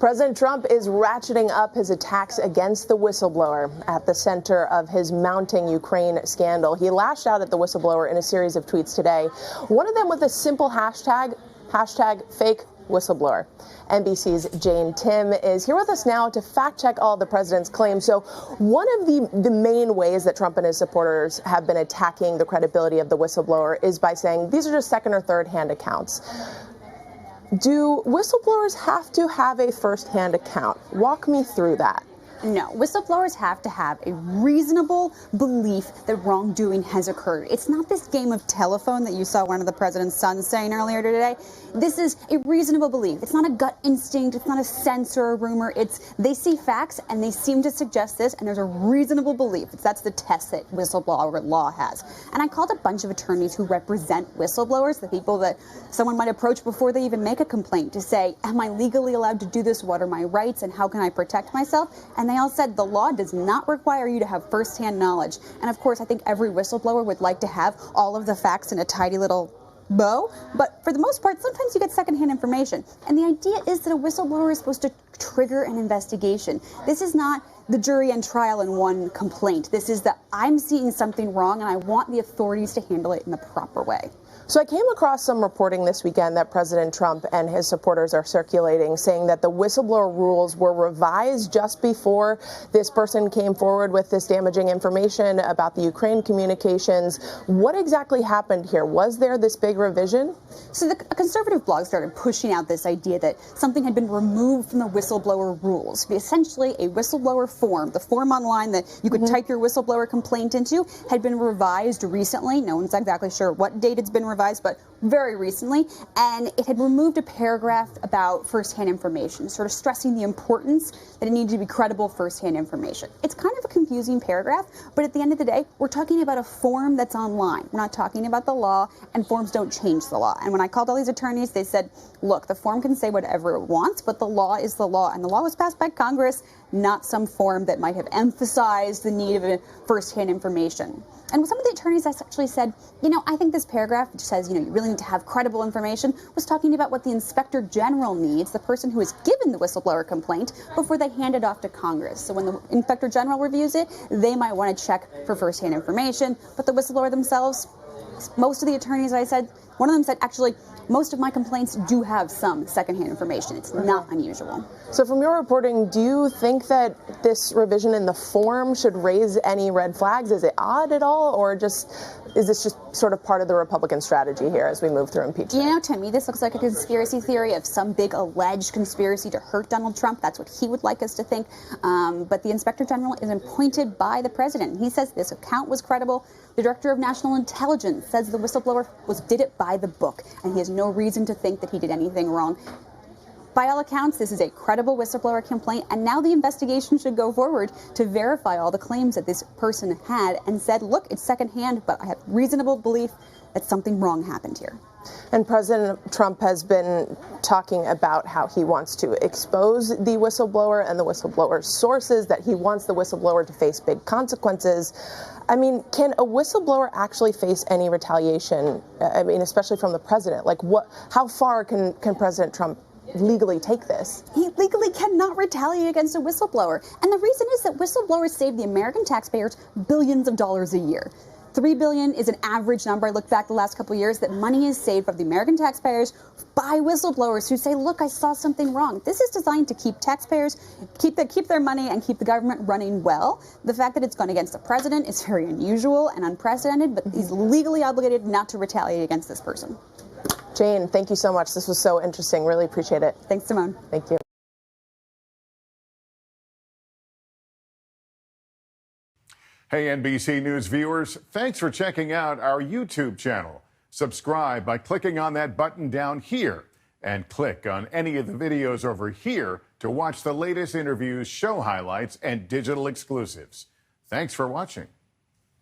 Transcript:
President Trump is ratcheting up his attacks against the whistleblower at the center of his mounting Ukraine scandal. He lashed out at the whistleblower in a series of tweets today, one of them with a simple hashtag fake whistleblower. NBC's Jane Timm is here with us now to fact check all the president's claims. So one of the main ways that Trump and his supporters have been attacking the credibility of the whistleblower is by saying these are just second or third hand accounts. Do whistleblowers have to have a first-hand account? Walk me through that. No, whistleblowers have to have a reasonable belief that wrongdoing has occurred. It's not this game of telephone that you saw one of the president's sons saying earlier today. This is a reasonable belief. It's not a gut instinct. It's not a sense or a rumor. It's they see facts and they seem to suggest this, and there's a reasonable belief. That's the test that whistleblower law has. And I called a bunch of attorneys who represent whistleblowers, the people that someone might approach before they even make a complaint, to say, am I legally allowed to do this? What are my rights and how can I protect myself? And they all said the law does not require you to have first-hand knowledge. And of course, I think every whistleblower would like to have all of the facts in a tidy little bow, but for the most part, sometimes you get secondhand information. And the idea is that a whistleblower is supposed to trigger an investigation. This is not the jury and trial in one complaint. This is that I'm seeing something wrong and I want the authorities to handle it in the proper way. So I came across some reporting this weekend that President Trump and his supporters are circulating, saying that the whistleblower rules were revised just before this person came forward with this damaging information about the Ukraine communications. What exactly happened here? Was there this big revision? So a conservative blog started pushing out this idea that something had been removed from the whistleblower rules. Essentially, a whistleblower form, the form online that you could type your whistleblower complaint into, had been revised recently. No one's exactly sure what date it's been revised, but very recently, and it had removed a paragraph about first-hand information, sort of stressing the importance that it needed to be credible first-hand information. It's kind of a confusing paragraph, but at the end of the day, we're talking about a form that's online. We're not talking about the law, and forms don't change the law. And when I called all these attorneys, they said, look, the form can say whatever it wants, but the law is the law, and the law was passed by Congress, not some form that might have emphasized the need of first-hand information. And some of the attorneys actually said, I think this paragraph, which says, you really need to have credible information, was talking about what the Inspector General needs, the person who has given the whistleblower complaint, before they hand it off to Congress. So when the Inspector General reviews it, they might want to check for first-hand information, but the whistleblower themselves, most of the attorneys I said, one of them said, actually, most of my complaints do have some secondhand information. It's not unusual. So from your reporting, do you think that this revision in the form should raise any red flags? Is it odd at all, or is this just sort of part of the Republican strategy here as we move through impeachment? To me, this looks like a conspiracy theory of some big alleged conspiracy to hurt Donald Trump. That's what he would like us to think. But the Inspector General is appointed by the president. He says this account was credible. The Director of National Intelligence says the whistleblower did it by the book, and he has no reason to think that he did anything wrong. By all accounts, this is a credible whistleblower complaint, and now the investigation should go forward to verify all the claims that this person had and said, look, it's secondhand, but I have reasonable belief that something wrong happened here. And President Trump has been talking about how he wants to expose the whistleblower and the whistleblower's sources, that he wants the whistleblower to face big consequences. I mean, can a whistleblower actually face any retaliation? I mean, especially from the president. Like, how far can President Trump legally take this? He legally cannot retaliate against a whistleblower. And the reason is that whistleblowers save the American taxpayers billions of dollars a year. $3 billion is an average number. I looked back the last couple of years that money is saved by the American taxpayers by whistleblowers who say, look, I saw something wrong. This is designed to keep taxpayers, keep their money and keep the government running well. The fact that it's gone against the president is very unusual and unprecedented, but he's legally obligated not to retaliate against this person. Jane, thank you so much. This was so interesting. Really appreciate it. Thanks, Simone. Thank you. Hey, NBC News viewers, thanks for checking out our YouTube channel. Subscribe by clicking on that button down here and click on any of the videos over here to watch the latest interviews, show highlights, and digital exclusives. Thanks for watching.